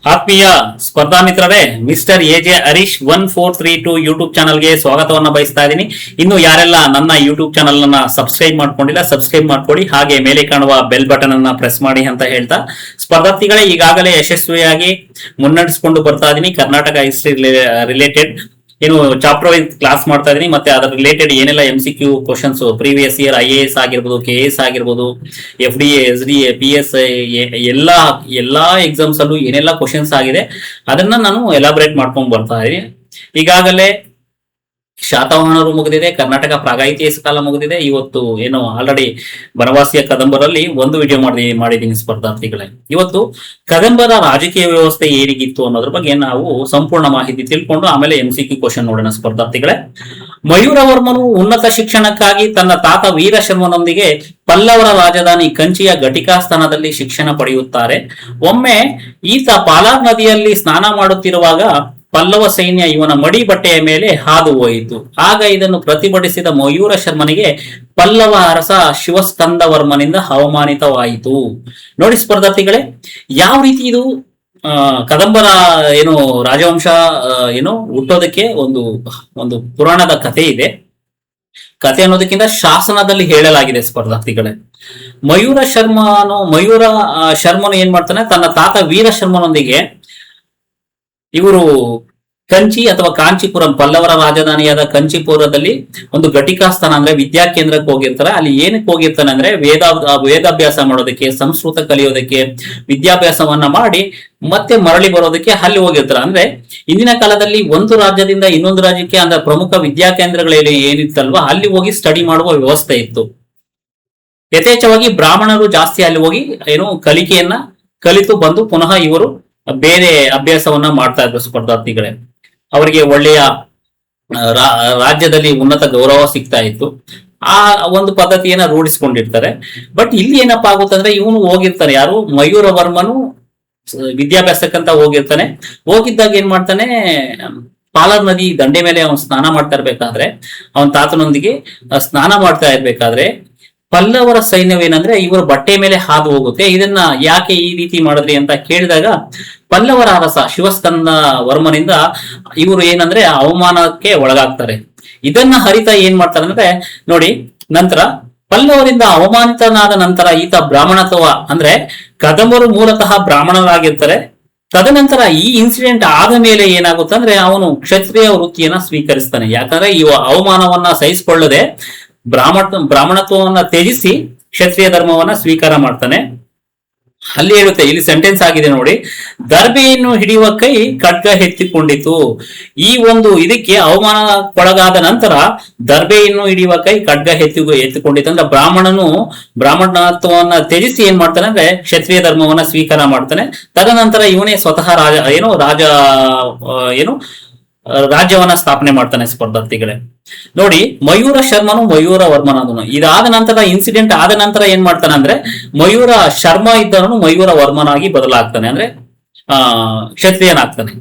ಆತ್ಮೀಯ ಸ್ಪರ್ಧಾ ಮಿತ್ರರೇ, ಮಿಸ್ಟರ್ ಎಜೆ ಹರೀಶ್ 1432 ಯೂಟ್ಯೂಬ್ ಚಾನಲ್ಗೆ ಸ್ವಾಗತವನ್ನ ಬಯಸ್ತಾ ಇದ್ದೀನಿ. ಇನ್ನು ಯಾರೆಲ್ಲ ನನ್ನ ಯೂಟ್ಯೂಬ್ ಚಾನಲ್ ಅನ್ನ ಸಬ್ಸ್ಕ್ರೈಬ್ ಮಾಡ್ಕೊಂಡಿಲ್ಲ, ಸಬ್ಸ್ಕ್ರೈಬ್ ಮಾಡ್ಕೊಳ್ಳಿ, ಹಾಗೆ ಮೇಲೆ ಕಾಣುವ ಬೆಲ್ ಬಟನ್ ಅನ್ನ ಪ್ರೆಸ್ ಮಾಡಿ ಅಂತ ಹೇಳ್ತಾ, ಸ್ಪರ್ಧಾರ್ಥಿಗಳೇ ಈಗಾಗಲೇ ಯಶಸ್ವಿಯಾಗಿ ಮುನ್ನಡೆಸಿಕೊಂಡು ಬರ್ತಾ ಇದ್ದೀನಿ. ಕರ್ನಾಟಕ ಹಿಸ್ಟ್ರಿ ರಿಲೇಟೆಡ್ ಏನು ಚಾಪ್ಟರ್ ವೈಸ್ ಕ್ಲಾಸ್ ಮಾಡ್ತಾ ಇದೀನಿ. ಮತ್ತೆ ಅದರ ರಿಲೇಟೆಡ್ ಏನೆಲ್ಲ MCQ questions previous year IAS ಆಗಿರ್ಬೋದು, KS ಆಗಿರ್ಬೋದು, FDA, SDA, PSI ಎಲ್ಲಾ ಎಕ್ಸಾಮ್ಸ್ ಅಲ್ಲೂ ಏನೆಲ್ಲ ಕ್ವಶನ್ಸ್ ಆಗಿದೆ ಅದನ್ನ ನಾನು ಎಲಾಬ್ರೇಟ್ ಮಾಡ್ಕೊಂಡು ಬರ್ತಾ ಇದೀನಿ. ಈಗಾಗಲೇ ಶಾತವಾಹನರು ಮುಗಿದಿದೆ, ಕರ್ನಾಟಕ ಪ್ರಾಗೈತಿಹಾಸ ಕಾಲ ಮುಗಿದಿದೆ. ಇವತ್ತು ಏನು ಆಲ್ರೆಡಿ ಬನವಾಸಿಯ ಕದಂಬರಲ್ಲಿ ಒಂದು ವಿಡಿಯೋ ಮಾಡಿದ್ದೀನಿ ಸ್ಪರ್ಧಾರ್ಥಿಗಳೇ. ಇವತ್ತು ಕದಂಬರ ರಾಜಕೀಯ ವ್ಯವಸ್ಥೆ ಹೇಗಿತ್ತು ಅನ್ನೋದ್ರ ಬಗ್ಗೆ ನಾವು ಸಂಪೂರ್ಣ ಮಾಹಿತಿ ತಿಳ್ಕೊಂಡು ಆಮೇಲೆ MCQ ಕ್ವಶನ್ ನೋಡೋಣ ಸ್ಪರ್ಧಾರ್ಥಿಗಳೇ. ಮಯೂರವರ್ಮನು ಉನ್ನತ ಶಿಕ್ಷಣಕ್ಕಾಗಿ ತನ್ನ ತಾತ ವೀರಶರ್ಮನೊಂದಿಗೆ ಪಲ್ಲವರ ರಾಜಧಾನಿ ಕಂಚಿಯ ಘಟಿಕಾಸ್ಥಾನದಲ್ಲಿ ಶಿಕ್ಷಣ ಪಡೆಯುತ್ತಾರೆ. ಒಮ್ಮೆ ಈತ ಪಾಲಾರ್ ನದಿಯಲ್ಲಿ ಸ್ನಾನ ಮಾಡುತ್ತಿರುವಾಗ ಪಲ್ಲವ ಸೈನ್ಯ ಇವನ ಮಡಿ ಬಟ್ಟೆಯ ಮೇಲೆ ಹಾದು ಹೋಯಿತು. ಆಗ ಇದನ್ನು ಪ್ರತಿಭಟಿಸಿದ ಮಯೂರ ಶರ್ಮನಿಗೆ ಪಲ್ಲವ ಅರಸ ಶಿವಸ್ಕಂದವರ್ಮನಿಂದ ಅವಮಾನಿತವಾಯಿತು. ನೋಡಿ ಸ್ಪರ್ಧಾರ್ಥಿಗಳೇ, ಯಾವ ರೀತಿ ಇದು ಕದಂಬರ ಏನು ರಾಜವಂಶ ಏನು ಹುಟ್ಟೋದಕ್ಕೆ ಒಂದು ಪುರಾಣದ ಕಥೆ ಇದೆ. ಕಥೆ ಅನ್ನೋದಕ್ಕಿಂತ ಶಾಸನದಲ್ಲಿ ಹೇಳಲಾಗಿದೆ ಸ್ಪರ್ಧಾರ್ಥಿಗಳೇ. ಮಯೂರ ಶರ್ಮನು ಏನ್ ಮಾಡ್ತಾನೆ, ತನ್ನ ತಾತ ವೀರ ಶರ್ಮನೊಂದಿಗೆ ಇವರು ಕಂಚಿ ಅಥವಾ ಕಾಂಚೀಪುರಂ, ಪಲ್ಲವರ ರಾಜಧಾನಿಯಾದ ಕಂಚಿಪುರದಲ್ಲಿ ಒಂದು ಘಟಿಕಾಸ್ಥಾನ ಅಂದ್ರೆ ವಿದ್ಯಾ ಕೇಂದ್ರಕ್ಕೆ ಹೋಗಿರ್ತಾರೆ. ಅಲ್ಲಿ ಏನಕ್ಕೆ ಹೋಗಿರ್ತಾನೆ ಅಂದ್ರೆ ವೇದಾಭ್ಯಾಸ ಮಾಡೋದಕ್ಕೆ, ಸಂಸ್ಕೃತ ಕಲಿಯೋದಕ್ಕೆ, ವಿದ್ಯಾಭ್ಯಾಸವನ್ನ ಮಾಡಿ ಮತ್ತೆ ಮರಳಿ ಬರೋದಕ್ಕೆ ಅಲ್ಲಿ ಹೋಗಿರ್ತಾರೆ. ಅಂದ್ರೆ ಇಂದಿನ ಕಾಲದಲ್ಲಿ ಒಂದು ರಾಜ್ಯದಿಂದ ಇನ್ನೊಂದು ರಾಜ್ಯಕ್ಕೆ ಅಂದ್ರೆ ಪ್ರಮುಖ ವಿದ್ಯಾ ಕೇಂದ್ರಗಳು ಏನಿತ್ತಲ್ವಾ ಅಲ್ಲಿ ಹೋಗಿ ಸ್ಟಡಿ ಮಾಡುವ ವ್ಯವಸ್ಥೆ ಇತ್ತು. ಯಥೇಚ್ಛವಾಗಿ ಬ್ರಾಹ್ಮಣರು ಜಾಸ್ತಿ ಅಲ್ಲಿ ಹೋಗಿ ಏನು ಕಲಿಕೆಯನ್ನ ಕಲಿತು ಬಂದು ಪುನಃ ಇವರು ಬೇರೆ ಅಭ್ಯಾಸವನ್ನ ಮಾಡ್ತಾ ಇದ್ರು ಸ್ಪರ್ಧಾರ್ಥಿಗಳೇ. ಅವರಿಗೆ ಒಳ್ಳೆಯ ರಾಜ್ಯದಲ್ಲಿ ಉನ್ನತ ಗೌರವ ಸಿಗ್ತಾ ಇತ್ತು. ಆ ಒಂದು ಪದ್ಧತಿಯನ್ನ ರೂಢಿಸ್ಕೊಂಡಿರ್ತಾರೆ. ಬಟ್ ಇಲ್ಲಿ ಏನಪ್ಪಾ ಆಗುತ್ತಂದ್ರೆ, ಇವನು ಹೋಗಿರ್ತಾನೆ, ಯಾರು ಮಯೂರವರ್ಮನು ವಿದ್ಯಾಭ್ಯಾಸಕ್ಕಂತ ಹೋಗಿರ್ತಾನೆ. ಹೋಗಿದ್ದಾಗ ಏನ್ ಮಾಡ್ತಾನೆ, ಪಾಲಾರ್ ನದಿ ದಂಡೆ ಮೇಲೆ ಅವನು ಸ್ನಾನ ಮಾಡ್ತಾ ಇರ್ಬೇಕಾದ್ರೆ, ಅವನ ತಾತನೊಂದಿಗೆ ಸ್ನಾನ ಮಾಡ್ತಾ ಇರ್ಬೇಕಾದ್ರೆ ಪಲ್ಲವರ ಸೈನ್ಯವೇನಂದ್ರೆ ಇವರ ಬಟ್ಟೆ ಮೇಲೆ ಹಾದು ಹೋಗುತ್ತೆ. ಇದನ್ನ ಯಾಕೆ ಈ ರೀತಿ ಮಾಡಿದ್ರಿ ಅಂತ ಕೇಳಿದಾಗ ಪಲ್ಲವರ ಅರಸ ಶಿವಸ್ಕಂದ ವರ್ಮನಿಂದ ಇವರು ಏನಂದ್ರೆ ಅವಮಾನಕ್ಕೆ ಒಳಗಾಗ್ತಾರೆ. ಇದನ್ನ ಹರಿತ ಏನ್ ಮಾಡ್ತಾರೆ ಅಂದ್ರೆ ನೋಡಿ, ನಂತರ ಪಲ್ಲವರಿಂದ ಅವಮಾನಿತನಾದ ನಂತರ ಈತ ಬ್ರಾಹ್ಮಣತ್ವ ಅಂದ್ರೆ ಕದಂಬರು ಮೂಲತಃ ಬ್ರಾಹ್ಮಣರಾಗಿರ್ತಾರೆ. ತದನಂತರ ಈ ಇನ್ಸಿಡೆಂಟ್ ಆದ ಮೇಲೆ ಏನಾಗುತ್ತೆ ಅಂದ್ರೆ ಅವನು ಕ್ಷತ್ರಿಯ ವೃತ್ತಿಯನ್ನ ಸ್ವೀಕರಿಸ್ತಾನೆ. ಯಾಕಂದ್ರೆ ಈ ಅವಮಾನವನ್ನ ಸಹಿಸಿಕೊಳ್ಳದೆ ಬ್ರಾಹ್ಮಣತ್ವವನ್ನ ತ್ಯಜಿಸಿ ಕ್ಷತ್ರಿಯ ಧರ್ಮವನ್ನ ಸ್ವೀಕಾರ ಮಾಡ್ತಾನೆ. ಅಲ್ಲಿ ಹೇಳುತ್ತೆ, ಇಲ್ಲಿ ಸೆಂಟೆನ್ಸ್ ಆಗಿದೆ ನೋಡಿ, ದರ್ಬೆಯನ್ನು ಹಿಡಿಯುವ ಕೈ ಖಡ್ಗ ಎತ್ತಿಕೊಂಡಿತು. ಈ ಒಂದು ಇದಕ್ಕೆ ಅವಮಾನಕ್ಕೊಳಗಾದ ನಂತರ ದರ್ಬೆಯನ್ನು ಹಿಡಿಯುವ ಕೈ ಖಡ್ಗ ಎತ್ತಿಕೊಂಡಿತ್ತು ಅಂದ್ರೆ ಬ್ರಾಹ್ಮಣತ್ವವನ್ನ ತ್ಯಜಿಸಿ ಏನ್ ಮಾಡ್ತಾನೆ ಅಂದ್ರೆ ಕ್ಷತ್ರಿಯ ಧರ್ಮವನ್ನ ಸ್ವೀಕಾರ ಮಾಡ್ತಾನೆ. ತದನಂತರ ಇವನೇ ಸ್ವತಃ ರಾಜ್ಯವನ್ನ ಸ್ಥಾಪನೆ ಮಾಡ್ತಾನೆ ಸ್ಪರ್ಧಾರ್ಥಿಗಳೇ. ನೋಡಿ, ಮಯೂರ ಶರ್ಮನು ಮಯೂರ ವರ್ಮನಾದನು. ಇದಾದ ನಂತರ ಇನ್ಸಿಡೆಂಟ್ ಆದ ನಂತರ ಏನ್ ಮಾಡ್ತಾನೆ ಅಂದ್ರೆ ಮಯೂರ ಶರ್ಮ ಇದ್ದವನು ಮಯೂರ ವರ್ಮನಾಗಿ ಬದಲಾಗ್ತಾನೆ, ಅಂದ್ರೆ ಕ್ಷತ್ರಿಯನಾಗ್ತಾನೆ.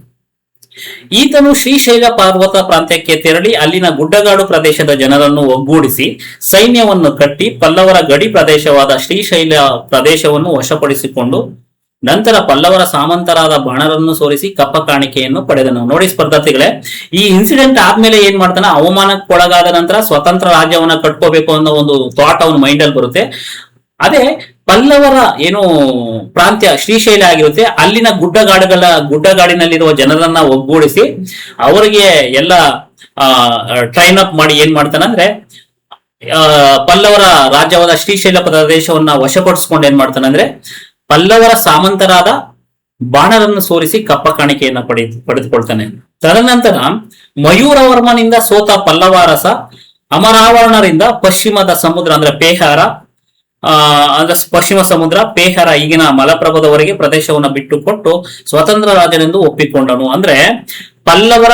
ಈತನು ಶ್ರೀಶೈಲ ಪರ್ವತ ಪ್ರಾಂತ್ಯಕ್ಕೆ ತೆರಳಿ ಅಲ್ಲಿನ ಗುಡ್ಡಗಾಡು ಪ್ರದೇಶದ ಜನರನ್ನು ಒಗ್ಗೂಡಿಸಿ ಸೈನ್ಯವನ್ನು ಕಟ್ಟಿ ಪಲ್ಲವರ ಗಡಿ ಪ್ರದೇಶವಾದ ಶ್ರೀಶೈಲ ಪ್ರದೇಶವನ್ನು ವಶಪಡಿಸಿಕೊಂಡು ನಂತರ ಪಲ್ಲವರ ಸಾಮಂತರಾದ ಬಾಣರನ್ನು ಸೋಲಿಸಿ ಕಪ್ಪ ಕಾಣಿಕೆಯನ್ನು ಪಡೆದನು. ನೋಡಿ ಸ್ಪರ್ಧಾರ್ಥಿಗಳೇ, ಈ ಇನ್ಸಿಡೆಂಟ್ ಆದ್ಮೇಲೆ ಏನ್ ಮಾಡ್ತಾನೆ, ಅವಮಾನಕ್ಕೊಳಗಾದ ನಂತರ ಸ್ವತಂತ್ರ ರಾಜ್ಯವನ್ನ ಕಟ್ಕೋಬೇಕು ಅನ್ನೋ ಒಂದು ಥಾಟ್ ಅವನ ಮೈಂಡ್ ಅಲ್ಲಿ ಬರುತ್ತೆ. ಅದೇ ಪಲ್ಲವರ ಏನು ಪ್ರಾಂತ್ಯ ಶ್ರೀಶೈಲ ಆಗಿರುತ್ತೆ, ಅಲ್ಲಿನ ಗುಡ್ಡಗಾಡಿನಲ್ಲಿರುವ ಜನರನ್ನ ಒಗ್ಗೂಡಿಸಿ ಅವರಿಗೆ ಎಲ್ಲ ಟ್ರೈನ್ ಅಪ್ ಮಾಡಿ ಏನ್ ಮಾಡ್ತಾನೆ ಅಂದ್ರೆ ಪಲ್ಲವರ ರಾಜ್ಯವಾದ ಶ್ರೀಶೈಲ ಪ್ರದೇಶವನ್ನ ವಶಪಡಿಸ್ಕೊಂಡು ಏನ್ ಮಾಡ್ತಾನೆ ಅಂದ್ರೆ ಪಲ್ಲವರ ಸಾಮಂತರಾದ ಬಾಣರನ್ನು ಸೋಲಿಸಿ ಕಪ್ಪ ಕಾಣಿಕೆಯನ್ನ ಪಡೆದುಕೊಳ್ತಾನೆ. ತದನಂತರ ಮಯೂರವರ್ಮನಿಂದ ಸೋತ ಪಲ್ಲವ ಅರಸ ಅಮರಾವರಣರಿಂದ ಪಶ್ಚಿಮದ ಸಮುದ್ರ ಅಂದ್ರೆ ಪೇಹಾರ ಅಂದ್ರೆ ಪಶ್ಚಿಮ ಸಮುದ್ರ ಪೇಹರ ಈಗಿನ ಮಲಪ್ರಭದವರೆಗೆ ಪ್ರದೇಶವನ್ನು ಬಿಟ್ಟು ಕೊಟ್ಟು ಸ್ವತಂತ್ರ ರಾಜನೆಂದು ಒಪ್ಪಿಕೊಂಡನು. ಅಂದ್ರೆ ಪಲ್ಲವರ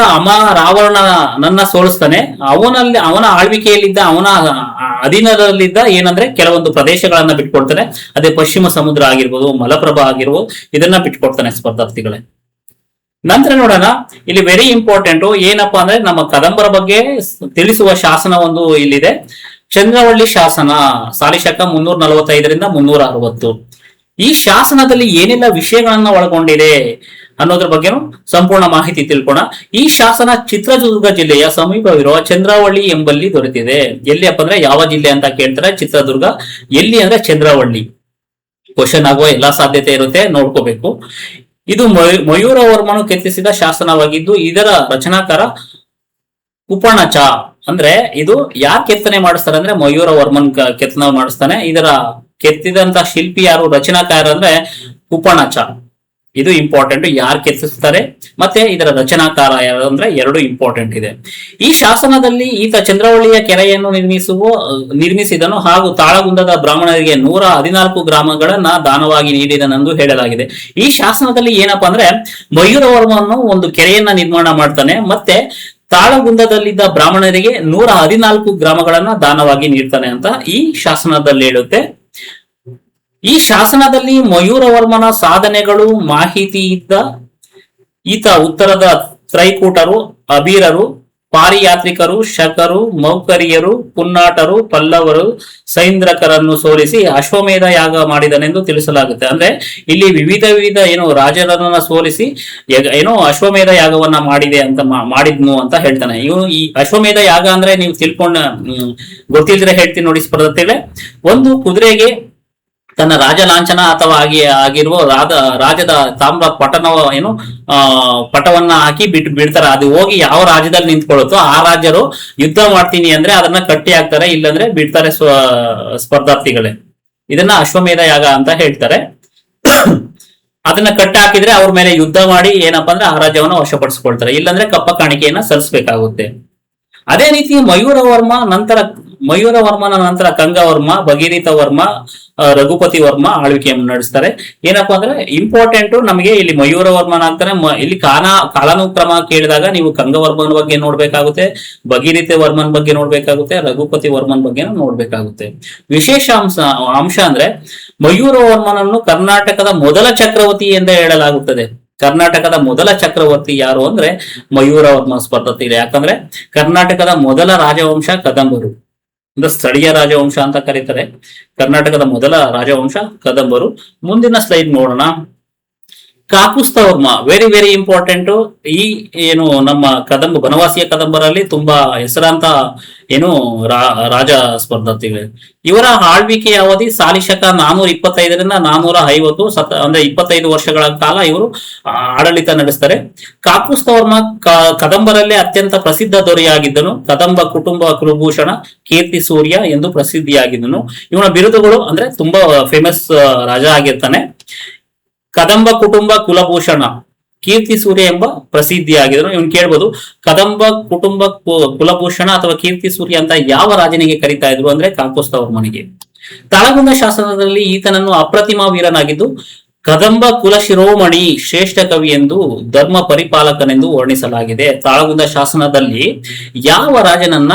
ರಾವಣನನ್ನ ಸೋಲಿಸ್ತಾನೆ. ಅವನ ಆಳ್ವಿಕೆಯಲ್ಲಿದ್ದ, ಅವನ ಅಧೀನದಲ್ಲಿದ್ದ ಏನಂದ್ರೆ ಕೆಲವೊಂದು ಪ್ರದೇಶಗಳನ್ನ ಬಿಟ್ಕೊಡ್ತಾನೆ. ಅದೇ ಪಶ್ಚಿಮ ಸಮುದ್ರ ಆಗಿರ್ಬೋದು, ಮಲಪ್ರಭಾ ಆಗಿರ್ಬೋದು, ಇದನ್ನ ಬಿಟ್ಕೊಡ್ತಾನೆ ಸ್ಪರ್ಧಾರ್ಥಿಗಳೇ. ನಂತರ ನೋಡೋಣ, ಇಲ್ಲಿ ವೆರಿ ಇಂಪಾರ್ಟೆಂಟ್ ಏನಪ್ಪಾ ಅಂದ್ರೆ ನಮ್ಮ ಕದಂಬರ ಬಗ್ಗೆ ತಿಳಿಸುವ ಶಾಸನ ಒಂದು ಇಲ್ಲಿದೆ. ಚಂದ್ರವಳ್ಳಿ ಶಾಸನ, ಸಾಲಿಶಕ 345 360. ಈ ಶಾಸನದಲ್ಲಿ ಏನೆಲ್ಲ ವಿಷಯಗಳನ್ನ ಒಳಗೊಂಡಿದೆ ಅನ್ನೋದ್ರ ಬಗ್ಗೆನೂ ಸಂಪೂರ್ಣ ಮಾಹಿತಿ ತಿಳ್ಕೋಣ. ಈ ಶಾಸನ ಚಿತ್ರದುರ್ಗ ಜಿಲ್ಲೆಯ ಸಮೀಪವಿರುವ ಚಂದ್ರವಳ್ಳಿ ಎಂಬಲ್ಲಿ ದೊರೆತಿದೆ. ಎಲ್ಲಿಯಪ್ಪ ಅಂದ್ರೆ ಯಾವ ಜಿಲ್ಲೆ ಅಂತ ಕೇಳ್ತಾರೆ, ಚಿತ್ರದುರ್ಗ. ಎಲ್ಲಿ ಅಂದ್ರೆ ಚಂದ್ರವಳ್ಳಿ. ಕ್ವಶನ್ ಆಗುವ ಎಲ್ಲಾ ಸಾಧ್ಯತೆ ಇರುತ್ತೆ, ನೋಡ್ಕೋಬೇಕು. ಇದು ಮಯೂರವರ್ಮನು ಕೆತ್ತಿಸಿದ ಶಾಸನವಾಗಿದ್ದು ಇದರ ರಚನಾಕಾರ ಕುಪಣಚ. ಅಂದ್ರೆ ಇದು ಯಾರು ಕೆತ್ತನೆ ಮಾಡಿಸ್ತಾರೆ ಅಂದ್ರೆ ಮಯೂರವರ್ಮನ್ ಕೆತ್ತನೆ ಮಾಡಿಸ್ತಾನೆ. ಇದರ ಕೆತ್ತಿದಂತ ಶಿಲ್ಪಿ ಯಾರು, ರಚನಾಕಾರ ಅಂದ್ರೆ ಕುಪಣಚ. ಇದು ಇಂಪಾರ್ಟೆಂಟ್, ಯಾರು ಕೆತ್ತಿಸ್ತಾರೆ ಮತ್ತೆ ಇದರ ರಚನಾಕಾರ ಯಾರು ಅಂದ್ರೆ ಎರಡು ಇಂಪಾರ್ಟೆಂಟ್ ಇದೆ. ಈ ಶಾಸನದಲ್ಲಿ ಈತ ಚಂದ್ರವಳ್ಳಿಯ ಕೆರೆಯನ್ನು ನಿರ್ಮಿಸಿದನು ಹಾಗೂ ತಾಳಗುಂದದ ಬ್ರಾಹ್ಮಣರಿಗೆ 114 ಗ್ರಾಮಗಳನ್ನ ದಾನವಾಗಿ ನೀಡಿದನೆಂದು ಹೇಳಲಾಗಿದೆ. ಈ ಶಾಸನದಲ್ಲಿ ಏನಪ್ಪಾ ಅಂದ್ರೆ ಮಯೂರವರ್ಮನು ಒಂದು ಕೆರೆಯನ್ನ ನಿರ್ಮಾಣ ಮಾಡ್ತಾನೆ, ಮತ್ತೆ ತಾಳಗುಂದದಲ್ಲಿದ್ದ ಬ್ರಾಹ್ಮಣರಿಗೆ 114 ಗ್ರಾಮಗಳನ್ನ ದಾನವಾಗಿ ನೀಡ್ತಾನೆ ಅಂತ ಈ ಶಾಸನದಲ್ಲಿ ಹೇಳುತ್ತೆ. ಈ ಶಾಸನದಲ್ಲಿ ಮಯೂರವರ್ಮನ ಸಾಧನೆಗಳು ಮಾಹಿತಿ ಇದ್ದ ಈತ ಉತ್ತರದ ತ್ರೈಕೂಟರು, ಅಬೀರರು, ಪಾರಿಯಾತ್ರಿಕರು, ಶಕರು, ಮೌಕರಿಯರು, ಪುನ್ನಾಟರು, ಪಲ್ಲವರು, ಸೈಂದ್ರಕರನ್ನು ಸೋಲಿಸಿ ಅಶ್ವಮೇಧ ಯಾಗ ಮಾಡಿದನೆಂದು ತಿಳಿಸಲಾಗುತ್ತೆ. ಅಂದ್ರೆ ಇಲ್ಲಿ ವಿವಿಧ ರಾಜರನ್ನ ಸೋಲಿಸಿ ಅಶ್ವಮೇಧ ಯಾಗವನ್ನ ಮಾಡಿದ್ನು ಅಂತ ಹೇಳ್ತಾನೆ. ಈ ಅಶ್ವಮೇಧ ಯಾಗ ಅಂದ್ರೆ ನೀವು ಗೊತ್ತಿದ್ರೆ ಹೇಳ್ತೀನಿ ನೋಡಿ ಸ್ಪರ್ಧೆಗಳೇ. ಒಂದು ಕುದುರೆಗೆ ತನ್ನ ರಾಜ ಲಾಂಛನ ಅಥವಾ ಆಗಿರುವ ರಾಜದ ತಾಮ್ರ ಪಟವನ್ನ ಹಾಕಿ ಬಿಡ್ತಾರೆ. ಅದು ಹೋಗಿ ಯಾವ ರಾಜ್ಯದಲ್ಲಿ ನಿಂತ್ಕೊಳ್ಳುತ್ತೋ ಆ ರಾಜ್ಯರು ಯುದ್ಧ ಮಾಡ್ತೀನಿ ಅಂದ್ರೆ ಅದನ್ನ ಕಟ್ಟಿ ಹಾಕ್ತಾರೆ, ಇಲ್ಲಾಂದ್ರೆ ಬಿಡ್ತಾರೆ ಸ್ಪರ್ಧಾರ್ಥಿಗಳೇ. ಇದನ್ನ ಅಶ್ವಮೇಧ ಯಾಗ ಅಂತ ಹೇಳ್ತಾರೆ. ಅದನ್ನ ಕಟ್ಟಿ ಹಾಕಿದ್ರೆ ಅವ್ರ ಮೇಲೆ ಯುದ್ಧ ಮಾಡಿ ಏನಪ್ಪಾ ಅಂದ್ರೆ ಆ ರಾಜ್ಯವನ್ನು ವಶಪಡಿಸ್ಕೊಳ್ತಾರೆ, ಇಲ್ಲಾಂದ್ರೆ ಕಪ್ಪ ಕಾಣಿಕೆಯನ್ನ ಸಲ್ಲಿಸಬೇಕಾಗುತ್ತೆ. ಅದೇ ರೀತಿ ಮಯೂರವರ್ಮನ ನಂತರ ಕಂಗವರ್ಮ, ಭಗೀರಥ ವರ್ಮ, ರಘುಪತಿ ವರ್ಮ ಆಳ್ವಿಕೆಯನ್ನು ನಡೆಸ್ತಾರೆ. ಏನಪ್ಪಾ ಅಂದ್ರೆ ಇಂಪಾರ್ಟೆಂಟ್ ನಮಗೆ ಇಲ್ಲಿ ಮಯೂರವರ್ಮನ ಅಂತಾನೆ. ಇಲ್ಲಿ ಕಾಲಾನುಕ್ರಮ ಕೇಳಿದಾಗ ನೀವು ಕಂಗವರ್ಮನ ಬಗ್ಗೆ ನೋಡ್ಬೇಕಾಗುತ್ತೆ, ಭಗೀರಥ ವರ್ಮನ್ ಬಗ್ಗೆ ನೋಡ್ಬೇಕಾಗುತ್ತೆ, ರಘುಪತಿ ವರ್ಮನ್ ಬಗ್ಗೆ ನೋಡ್ಬೇಕಾಗುತ್ತೆ. ವಿಶೇಷ ಅಂಶ ಅಂದ್ರೆ ಮಯೂರವರ್ಮನನ್ನು ಕರ್ನಾಟಕದ ಮೊದಲ ಚಕ್ರವರ್ತಿ ಎಂದು ಹೇಳಲಾಗುತ್ತದೆ. ಕರ್ನಾಟಕದ ಮೊದಲ ಚಕ್ರವರ್ತಿ ಯಾರು ಅಂದ್ರೆ ಮಯೂರವರ್ಮ ಸ್ಪರ್ಧೆ. ಯಾಕಂದ್ರೆ ಕರ್ನಾಟಕದ ಮೊದಲ ರಾಜವಂಶ ಕದಂಬರು, ಅಂದ್ರೆ ಸ್ಥಳೀಯ ರಾಜವಂಶ ಅಂತ ಕರೀತಾರೆ. ಕರ್ನಾಟಕದ ಮೊದಲ ರಾಜವಂಶ ಕದಂಬರು. ಮುಂದಿನ ಸ್ಲೈಡ್ ನೋಡೋಣ. Kakusthavarma very very important. ಈ ನಮ್ಮ ಬನವಾಸಿಯ ಕದಂಬರಲ್ಲಿ ತುಂಬಾ ಹೆಸರಾಂತ ರಾಜ ಸ್ಪರ್ಧಾರ್ಥಿಗಳು. ಇವರ ಆಳ್ವಿಕೆಯ ಅವಧಿ ಸಾಲಿಶಕ 425ರಿಂದ 450, ಅಂದ್ರೆ 25 ವರ್ಷಗಳ ಕಾಲ ಇವರು ಆಡಳಿತ ನಡೆಸ್ತಾರೆ. ಕಾಕುಸ್ಥವರ್ಮ ಕದಂಬರಲ್ಲೇ ಅತ್ಯಂತ ಪ್ರಸಿದ್ಧ ದೊರೆಯಾಗಿದ್ದನು. ಕದಂಬ ಕುಟುಂಬ ಕುಲಭೂಷಣ, ಕೀರ್ತಿ ಸೂರ್ಯ ಎಂದು ಪ್ರಸಿದ್ಧಿಯಾಗಿದ್ದನು. ಇವನ ಬಿರುದುಗಳು ಅಂದ್ರೆ ತುಂಬಾ ಫೇಮಸ್ ರಾಜ ಆಗಿರ್ತಾನೆ. ಕದಂಬ ಕುಟುಂಬ ಕುಲಭೂಷಣ, ಕೀರ್ತಿ ಸೂರ್ಯ ಎಂಬ ಪ್ರಸಿದ್ಧಿಯಾಗಿದ್ರು. ಇವನು ಕೇಳ್ಬೋದು, ಕದಂಬ ಕುಟುಂಬ ಕುಲಭೂಷಣ ಅಥವಾ ಕೀರ್ತಿ ಸೂರ್ಯ ಅಂತ ಯಾವ ರಾಜನಿಗೆ ಕರೀತಾ ಇದ್ರು ಅಂದ್ರೆ ಕಾಕುಸ್ಥವರ್ಮನಿಗೆ. ತಾಳಗುಂದ ಶಾಸನದಲ್ಲಿ ಈತನನ್ನು ಅಪ್ರತಿಮ ವೀರನಾಗಿದ್ದು ಕದಂಬ ಕುಲ ಶಿರೋಮಣಿ, ಶ್ರೇಷ್ಠ ಕವಿ ಎಂದು, ಧರ್ಮ ಪರಿಪಾಲಕನೆಂದು ವರ್ಣಿಸಲಾಗಿದೆ. ತಾಳಗುಂದ ಶಾಸನದಲ್ಲಿ ಯಾವ ರಾಜನನ್ನ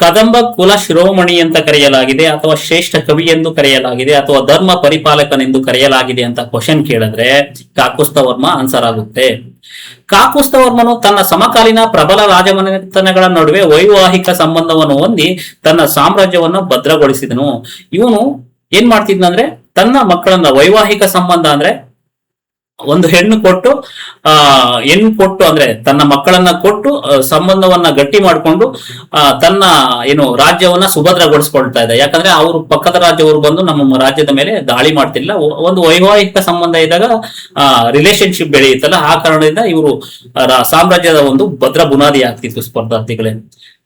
ಕದಂಬ ಕುಲ ಶಿರೋಮಣಿ ಅಂತ ಕರೆಯಲಾಗಿದೆ, ಅಥವಾ ಶ್ರೇಷ್ಠ ಕವಿ ಎಂದು ಕರೆಯಲಾಗಿದೆ, ಅಥವಾ ಧರ್ಮ ಪರಿಪಾಲಕನೆಂದು ಕರೆಯಲಾಗಿದೆ ಅಂತ ಕ್ವಶನ್ ಕೇಳಿದ್ರೆ ಕಾಕುಸ್ಥವರ್ಮ ಆನ್ಸರ್ ಆಗುತ್ತೆ. ಕಾಕುಸ್ಥವರ್ಮನು ತನ್ನ ಸಮಕಾಲೀನ ಪ್ರಬಲ ರಾಜಮನೆತನಗಳ ನಡುವೆ ವೈವಾಹಿಕ ಸಂಬಂಧವನ್ನು ಹೊಂದಿ ತನ್ನ ಸಾಮ್ರಾಜ್ಯವನ್ನು ಭದ್ರಗೊಳಿಸಿದನು. ಇವನು ಏನ್ ಮಾಡ್ತಿದ್ನಂದ್ರೆ ತನ್ನ ಮಕ್ಕಳನ್ನ, ವೈವಾಹಿಕ ಸಂಬಂಧ ಅಂದ್ರೆ ಒಂದು ಹೆಣ್ಣು ಕೊಟ್ಟು ಅಂದ್ರೆ ತನ್ನ ಮಕ್ಕಳನ್ನ ಕೊಟ್ಟು ಸಂಬಂಧವನ್ನ ಗಟ್ಟಿ ಮಾಡಿಕೊಂಡು ತನ್ನ ರಾಜ್ಯವನ್ನ ಸುಭದ್ರಗೊಳಿಸ್ಕೊಳ್ತಾ ಇದ್ದ. ಯಾಕಂದ್ರೆ ಅವರು ಪಕ್ಕದ ರಾಜ್ಯವರು ಬಂದು ನಮ್ಮ ರಾಜ್ಯದ ಮೇಲೆ ದಾಳಿ ಮಾಡ್ತಿಲ್ಲ. ಒಂದು ವೈವಾಹಿಕ ಸಂಬಂಧ ಇದ್ದಾಗ ರಿಲೇಶನ್ಶಿಪ್ ಬೆಳೆಯುತ್ತಲ್ಲ, ಆ ಕಾರಣದಿಂದ ಇವರು ಸಾಮ್ರಾಜ್ಯದ ಒಂದು ಭದ್ರ ಬುನಾದಿ ಆಗ್ತಿತ್ತು ಸ್ಪರ್ಧಾರ್ಥಿಗಳೇ.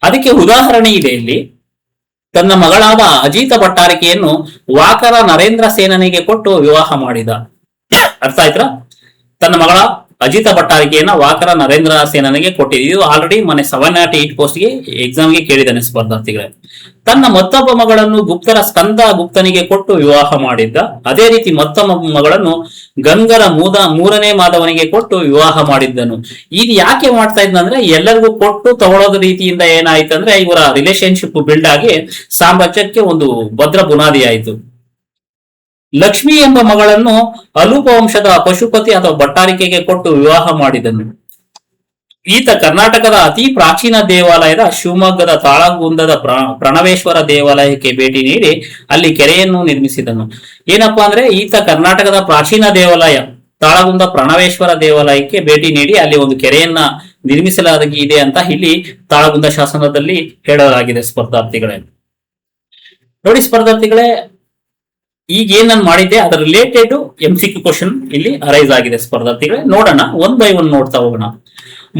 ಅದಕ್ಕೆ ಉದಾಹರಣೆ ಇದೆ ಇಲ್ಲಿ. ತನ್ನ ಮಗಳಾದ ಅಜಿತ ಭಟ್ಟಾರಿಕೆಯನ್ನು ವಾಕರ ನರೇಂದ್ರ ಸೇನನಿಗೆ ಕೊಟ್ಟು ವಿವಾಹ ಮಾಡಿದ. ಅರ್ಥ ಆಯ್ತಾ? ತನ್ನ ಮಗಳ ಅಜಿತ ಭಟ್ಟಾರಿಕೆಯನ್ನ ವಾಕರ ನರೇಂದ್ರ ಸೇನನಿಗೆ ಕೊಟ್ಟಿದೆ. ಇದು ಆಲ್ರೆಡಿ ಮೊನ್ನೆ 708 ಪೋಸ್ಟ್ಗೆ ಎಕ್ಸಾಮ್ಗೆ ಕೇಳಿದ್ದಾನೆ ಸ್ಪರ್ಧಾರ್ಥಿಗಳೇ. ತನ್ನ ಮತ್ತೊಬ್ಬ ಮಗಳನ್ನು ಗುಪ್ತರ ಸ್ಕಂದ ಗುಪ್ತನಿಗೆ ಕೊಟ್ಟು ವಿವಾಹ ಮಾಡಿದ್ದ. ಅದೇ ರೀತಿ ಮತ್ತೊಬ್ಬ ಮಗಳನ್ನು ಗಂಗರ ಮೂರನೇ ಮಾಧವನಿಗೆ ಕೊಟ್ಟು ವಿವಾಹ ಮಾಡಿದ್ದನು. ಇದು ಯಾಕೆ ಮಾಡ್ತಾ ಇದ್ನಂದ್ರೆ ಎಲ್ಲರಿಗೂ ಕೊಟ್ಟು ತಗೊಳ್ಳೋದ ರೀತಿಯಿಂದ ಏನಾಯ್ತು ಅಂದ್ರೆ ಇವರ ರಿಲೇಶನ್ಶಿಪ್ ಬಿಲ್ಡ್ ಆಗಿ ಸಾಮ್ರಾಜ್ಯಕ್ಕೆ ಒಂದು ಭದ್ರ ಬುನಾದಿ ಆಯಿತು. ಲಕ್ಷ್ಮಿ ಎಂಬ ಮಗಳನ್ನು ಅಲೂಪ ವಂಶದ ಪಶುಪತಿ ಅಥವಾ ಭಟ್ಟಾರಿಕೆಗೆ ಕೊಟ್ಟು ವಿವಾಹ ಮಾಡಿದನು. ಈತ ಕರ್ನಾಟಕದ ಅತಿ ಪ್ರಾಚೀನ ದೇವಾಲಯದ ಶಿವಮೊಗ್ಗದ ತಾಳಗುಂದದ ಪ್ರಣವೇಶ್ವರ ದೇವಾಲಯಕ್ಕೆ ಭೇಟಿ ನೀಡಿ ಅಲ್ಲಿ ಕೆರೆಯನ್ನು ನಿರ್ಮಿಸಿದನು. ಏನಪ್ಪಾ ಅಂದ್ರೆ ಈತ ಕರ್ನಾಟಕದ ಪ್ರಾಚೀನ ದೇವಾಲಯ ತಾಳಗುಂದ ಪ್ರಣವೇಶ್ವರ ದೇವಾಲಯಕ್ಕೆ ಭೇಟಿ ನೀಡಿ ಅಲ್ಲಿ ಒಂದು ಕೆರೆಯನ್ನ ನಿರ್ಮಿಸಲಾಗಿದೆ ಅಂತ ಇಲ್ಲಿ ತಾಳಗುಂದ ಶಾಸನದಲ್ಲಿ ಹೇಳಲಾಗಿದೆ ಸ್ಪರ್ಧಾರ್ಥಿಗಳೇ. ನೋಡಿ ಸ್ಪರ್ಧಾರ್ಥಿಗಳೇ, ಈಗ ಏನ್ ನಾನು ಮಾಡಿದ್ದೆ ಅದರ ರಿಲೇಟೆಡ್ MCQ ಕ್ವಶನ್ ಇಲ್ಲಿ ಅರೈಸ್ ಆಗಿದೆ ಸ್ಪರ್ಧಾರ್ಥಿಗಳೇ. ನೋಡೋಣ, ಒನ್ ಬೈ ಒನ್ ನೋಡ್ತಾ ಹೋಗೋಣ.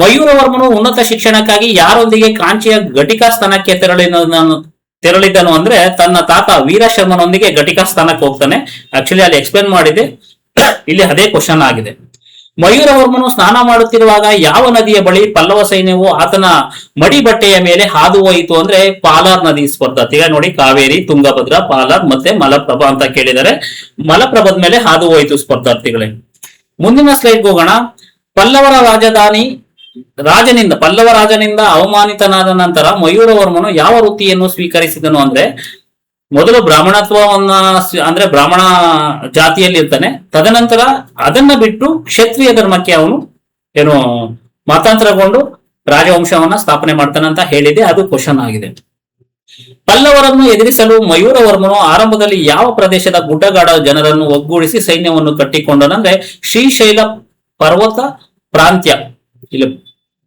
ಮಯೂರವರ್ಮನು ಉನ್ನತ ಶಿಕ್ಷಣಕ್ಕಾಗಿ ಯಾರೊಂದಿಗೆ ಕಾಂಚಿಯ ಘಟಿಕಾ ಸ್ಥಾನಕ್ಕೆ ತೆರಳಿದ್ದನು ಅಂದ್ರೆ ತನ್ನ ತಾತ ವೀರಶರ್ಮನೊಂದಿಗೆ ಘಟಿಕಾ ಸ್ಥಾನಕ್ಕೆ ಹೋಗ್ತಾನೆ. ಆಕ್ಚುಲಿ ಅಲ್ಲಿ ಎಕ್ಸ್ಪ್ಲೇನ್ ಮಾಡಿದೆ, ಇಲ್ಲಿ ಅದೇ ಕ್ವಶನ್ ಆಗಿದೆ. ಮಯೂರವರ್ಮನು ಸ್ನಾನ ಮಾಡುತ್ತಿರುವಾಗ ಯಾವ ನದಿಯ ಬಳಿ ಪಲ್ಲವ ಸೈನ್ಯವು ಆತನ ಮಡಿ ಬಟ್ಟೆಯ ಮೇಲೆ ಹಾದು ಹೋಯಿತು ಅಂದ್ರೆ ಪಾಲಾರ್ ನದಿ ಸ್ಪರ್ಧಾರ್ಥಿಗಳ. ನೋಡಿ, ಕಾವೇರಿ, ತುಂಗಭದ್ರಾ, ಪಾಲಾರ್ ಮತ್ತೆ ಮಲಪ್ರಭಾ ಅಂತ ಕೇಳಿದರೆ ಮಲಪ್ರಭದ ಮೇಲೆ ಹಾದು ಹೋಯಿತು ಸ್ಪರ್ಧಾರ್ಥಿಗಳೇ. ಮುಂದಿನ ಸ್ಲೈಡ್ಗೆ ಹೋಗೋಣ. ಪಲ್ಲವ ರಾಜನಿಂದ ಅವಮಾನಿತನಾದ ನಂತರ ಮಯೂರವರ್ಮನು ಯಾವ ವೃತ್ತಿಯನ್ನು ಸ್ವೀಕರಿಸಿದನು ಅಂದ್ರೆ ಮೊದಲು ಬ್ರಾಹ್ಮಣತ್ವವನ್ನ ಅಂದ್ರೆ ಬ್ರಾಹ್ಮಣ ಜಾತಿಯಲ್ಲಿ ಇರ್ತಾನೆ. ತದನಂತರ ಅದನ್ನ ಬಿಟ್ಟು ಕ್ಷತ್ರಿಯ ಧರ್ಮಕ್ಕೆ ಅವನು ಏನು ಮತಾಂತರಗೊಂಡು ರಾಜವಂಶವನ್ನ ಸ್ಥಾಪನೆ ಮಾಡ್ತಾನೆ ಅಂತ ಹೇಳಿದೆ, ಅದು ಕ್ವಶನ್ ಆಗಿದೆ. ಪಲ್ಲವರನ್ನು ಎದುರಿಸಲು ಮಯೂರವರ್ಮನು ಆರಂಭದಲ್ಲಿ ಯಾವ ಪ್ರದೇಶದ ಗುಡ್ಡಗಾಡ ಜನರನ್ನು ಒಗ್ಗೂಡಿಸಿ ಸೈನ್ಯವನ್ನು ಕಟ್ಟಿಕೊಂಡನಂದ್ರೆ ಶ್ರೀಶೈಲ ಪರ್ವತ ಪ್ರಾಂತ್ಯ, ಇಲ್ಲಿ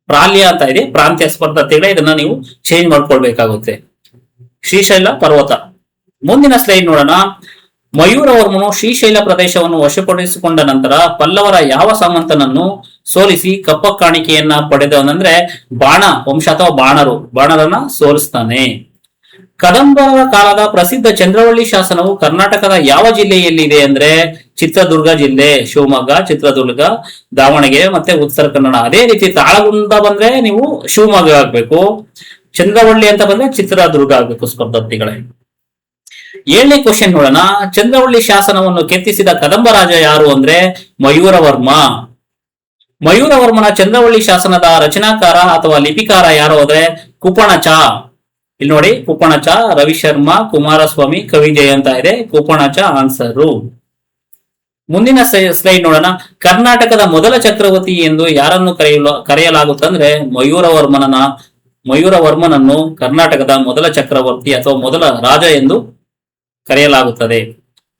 ಪ್ರಾಲ್ಯ ಅಂತ ಇದೆ, ಪ್ರಾಂತ್ಯ ಸ್ಪರ್ಧಾರ್ಥಿಗಳೇ, ಇದನ್ನ ನೀವು ಚೇಂಜ್ ಮಾಡ್ಕೊಳ್ಬೇಕಾಗುತ್ತೆ, ಶ್ರೀಶೈಲ ಪರ್ವತ. ಮುಂದಿನ ಸ್ಲೈಡ್ ನೋಡೋಣ. ಮಯೂರವರ್ಮನು ಶ್ರೀಶೈಲ ಪ್ರದೇಶವನ್ನು ವಶಪಡಿಸಿಕೊಂಡ ನಂತರ ಪಲ್ಲವರ ಯಾವ ಸಾಮಂತನನ್ನು ಸೋಲಿಸಿ ಕಪ್ಪ ಕಾಣಿಕೆಯನ್ನ ಪಡೆದವನಂದ್ರೆ ಬಾಣ ವಂಶ ಅಥವಾ ಬಾಣರನ್ನ ಸೋಲಿಸ್ತಾನೆ. ಕದಂಬರ ಕಾಲದ ಪ್ರಸಿದ್ಧ ಚಂದ್ರವಳ್ಳಿ ಶಾಸನವು ಕರ್ನಾಟಕದ ಯಾವ ಜಿಲ್ಲೆಯಲ್ಲಿದೆ ಅಂದ್ರೆ ಚಿತ್ರದುರ್ಗ ಜಿಲ್ಲೆ, ಶಿವಮೊಗ್ಗ, ಚಿತ್ರದುರ್ಗ, ದಾವಣಗೆರೆ ಮತ್ತೆ ಉತ್ತರ ಕನ್ನಡ. ಅದೇ ರೀತಿ ತಾಳಗುಂದ ಬಂದ್ರೆ ನೀವು ಶಿವಮೊಗ್ಗ ಆಗ್ಬೇಕು, ಚಂದ್ರವಳ್ಳಿ ಅಂತ ಬಂದ್ರೆ ಚಿತ್ರದುರ್ಗ ಆಗ್ಬೇಕು ಸ್ಪರ್ಧಾರ್ಥಿಗಳೇ. 7ನೇ ಕ್ವಶನ್ ನೋಡೋಣ. ಚಂದ್ರವಳ್ಳಿ ಶಾಸನವನ್ನು ಕೆತ್ತಿಸಿದ ಕದಂಬ ರಾಜ ಯಾರು ಅಂದ್ರೆ ಮಯೂರವರ್ಮ. ಮಯೂರವರ್ಮನ ಚಂದ್ರವಳ್ಳಿ ಶಾಸನದ ರಚನಾಕಾರ ಅಥವಾ ಲಿಪಿಕಾರ ಯಾರು ಅಂದ್ರೆ ಕುಪಣಚ. ಇಲ್ಲಿ ನೋಡಿ, ಕುಪಣಚ, ರವಿಶರ್ಮ, ಕುಮಾರಸ್ವಾಮಿ, ಕವಿಜಯ ಅಂತ ಇದೆ. ಕುಪಣಚ ಆನ್ಸರು. ಮುಂದಿನ ಸ್ಲೈಡ್ ನೋಡೋಣ. ಕರ್ನಾಟಕದ ಮೊದಲ ಚಕ್ರವರ್ತಿ ಎಂದು ಯಾರನ್ನು ಕರೆಯಲಾಗುತ್ತಂದ್ರೆ ಮಯೂರವರ್ಮನನ್ನು ಕರ್ನಾಟಕದ ಮೊದಲ ಚಕ್ರವರ್ತಿ ಅಥವಾ ಮೊದಲ ರಾಜ ಎಂದು ಕರೆಯಲಾಗುತ್ತದೆ.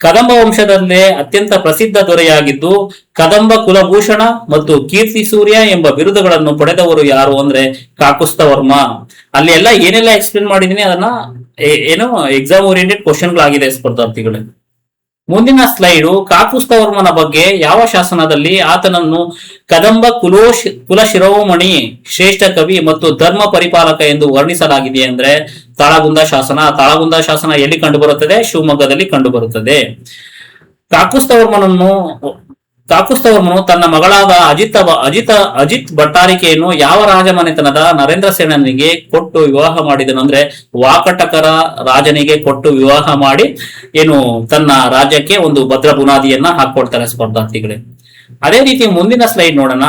ಕದಂಬ ವಂಶದಲ್ಲೇ ಅತ್ಯಂತ ಪ್ರಸಿದ್ಧ ದೊರೆಯಾಗಿದ್ದು ಕದಂಬ ಕುಲಭೂಷಣ ಮತ್ತು ಕೀರ್ತಿ ಸೂರ್ಯ ಎಂಬ ಬಿರುದುಗಳನ್ನು ಪಡೆದವರು ಯಾರು ಅಂದ್ರೆ ಕಾಕುಸ್ಥವರ್ಮ. ಅಲ್ಲಿ ಎಲ್ಲ ಏನೆಲ್ಲ ಎಕ್ಸ್ಪ್ಲೇನ್ ಮಾಡಿದೀನಿ ಅದನ್ನ ಏನು ಎಕ್ಸಾಮ್ ಓರಿಯೆಂಟೆಡ್ ಕ್ವಶನ್ಗಳಾಗಿದೆ ಸ್ಪರ್ಧಾರ್ಥಿಗಳೇ. ಮುಂದಿನ ಸ್ಲೈಡು ಕಾಕುಸ್ಥವರ್ಮನ ಬಗ್ಗೆ ಯಾವ ಶಾಸನದಲ್ಲಿ ಆತನನ್ನು ಕದಂಬ ಕುಲಶಿರೋಮಣಿ, ಶ್ರೇಷ್ಠ ಕವಿ ಮತ್ತು ಧರ್ಮ ಪರಿಪಾಲಕ ಎಂದು ವರ್ಣಿಸಲಾಗಿದೆ ಅಂದ್ರೆ ತಾಳಗುಂದ ಶಾಸನ. ತಾಳಗುಂದ ಶಾಸನ ಎಲ್ಲಿ ಕಂಡು ಬರುತ್ತದೆ? ಶಿವಮೊಗ್ಗದಲ್ಲಿ ಕಂಡು ಬರುತ್ತದೆ. ಕಾಕುಸ್ಥವರ್ಮನು ತನ್ನ ಮಗಳಾದ ಅಜಿತ್ ಭಟ್ಟಾರಿಕೆಯನ್ನು ಯಾವ ರಾಜಮನೆತನದ ನರೇಂದ್ರ ಸೇನನಿಗೆ ಕೊಟ್ಟು ವಿವಾಹ ಮಾಡಿದನು ಅಂದ್ರೆ ವಾಕಟಕರ ರಾಜನಿಗೆ ಕೊಟ್ಟು ವಿವಾಹ ಮಾಡಿ ಏನು ತನ್ನ ರಾಜ್ಯಕ್ಕೆ ಒಂದು ಭದ್ರ ಬುನಾದಿಯನ್ನ ಹಾಕೊಳ್ತಾರೆ ಸ್ಪರ್ಧಾರ್ಥಿಗಳೇ. ಅದೇ ರೀತಿ ಮುಂದಿನ ಸ್ಲೈಡ್ ನೋಡೋಣ.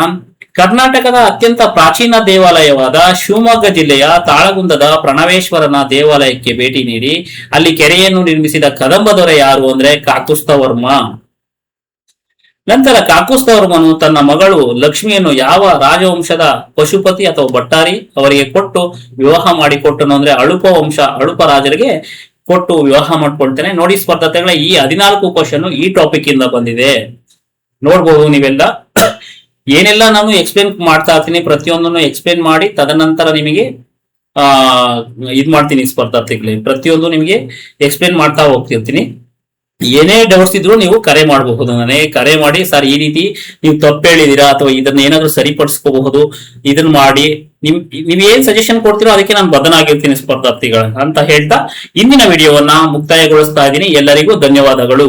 ಕರ್ನಾಟಕದ ಅತ್ಯಂತ ಪ್ರಾಚೀನ ದೇವಾಲಯವಾದ ಶಿವಮೊಗ್ಗ ಜಿಲ್ಲೆಯ ತಾಳಗುಂದದ ಪ್ರಣವೇಶ್ವರನ ದೇವಾಲಯಕ್ಕೆ ಭೇಟಿ ನೀಡಿ ಅಲ್ಲಿ ಕೆರೆಯನ್ನು ನಿರ್ಮಿಸಿದ ಕದಂಬ ದೊರೆ ಯಾರು ಅಂದ್ರೆ ಕಾಕುಸ್ಥವರ್ಮ. ನಂತರ ಕಾಕುಸ್ಥವರ್ಮನು ತನ್ನ ಮಗಳು ಲಕ್ಷ್ಮಿಯನ್ನು ಯಾವ ರಾಜವಂಶದ ಪಶುಪತಿ ಅಥವಾ ಭಟ್ಟಾರಿ ಅವರಿಗೆ ಕೊಟ್ಟು ವಿವಾಹ ಮಾಡಿಕೊಟ್ಟನು ಅಂದ್ರೆ ಅಳುಪ ರಾಜರಿಗೆ ಕೊಟ್ಟು ವಿವಾಹ ಮಾಡ್ಕೊಳ್ತೇನೆ. ನೋಡಿ ಸ್ಪರ್ಧಾರ್ಥಿಗಳ ಈ 14 ಕ್ವಶನ್ ಈ ಟಾಪಿಕ್ ಇಂದ ಬಂದಿದೆ. ನೋಡ್ಬೋದು ನೀವೆಲ್ಲ ಏನೆಲ್ಲ ನಾನು ಎಕ್ಸ್ಪ್ಲೇನ್ ಮಾಡ್ತಾ ಇರ್ತೀನಿ, ಪ್ರತಿಯೊಂದನ್ನು ಎಕ್ಸ್ಪ್ಲೇನ್ ಮಾಡಿ ತದನಂತರ ನಿಮಗೆ ಇದ್ ಮಾಡ್ತೀನಿ ಸ್ಪರ್ಧಾರ್ಥಿಗಳೇ. ಪ್ರತಿಯೊಂದು ನಿಮಗೆ ಎಕ್ಸ್ಪ್ಲೇನ್ ಮಾಡ್ತಾ ಹೋಗ್ತಿರ್ತೀನಿ. ಏನೇ ಡೌಟ್ಸ್ ಇದ್ರು ನೀವು ಕರೆ ಮಾಡಬಹುದು, ನನಗೆ ಕರೆ ಮಾಡಿ ಸರ್ ಈ ರೀತಿ ನೀವು ತಪ್ಪು ಹೇಳಿದೀರಾ ಅಥವಾ ಇದನ್ನ ಏನಾದ್ರೂ ಸರಿಪಡಿಸ್ಕೋಬಹುದು, ಇದನ್ನ ಮಾಡಿ ನೀವ್ ಏನ್ ಸಜೆಷನ್ ಕೊಡ್ತೀರೋ ಅದಕ್ಕೆ ನಾನು ಬದ್ಧನಾಗಿರ್ತೀನಿ ಸ್ಪರ್ಧಾರ್ಥಿಗಳ ಅಂತ ಹೇಳ್ತಾ ಇಂದಿನ ವಿಡಿಯೋವನ್ನ ಮುಕ್ತಾಯಗೊಳಿಸ್ತಾ ಇದ್ದೀನಿ. ಎಲ್ಲರಿಗೂ ಧನ್ಯವಾದಗಳು.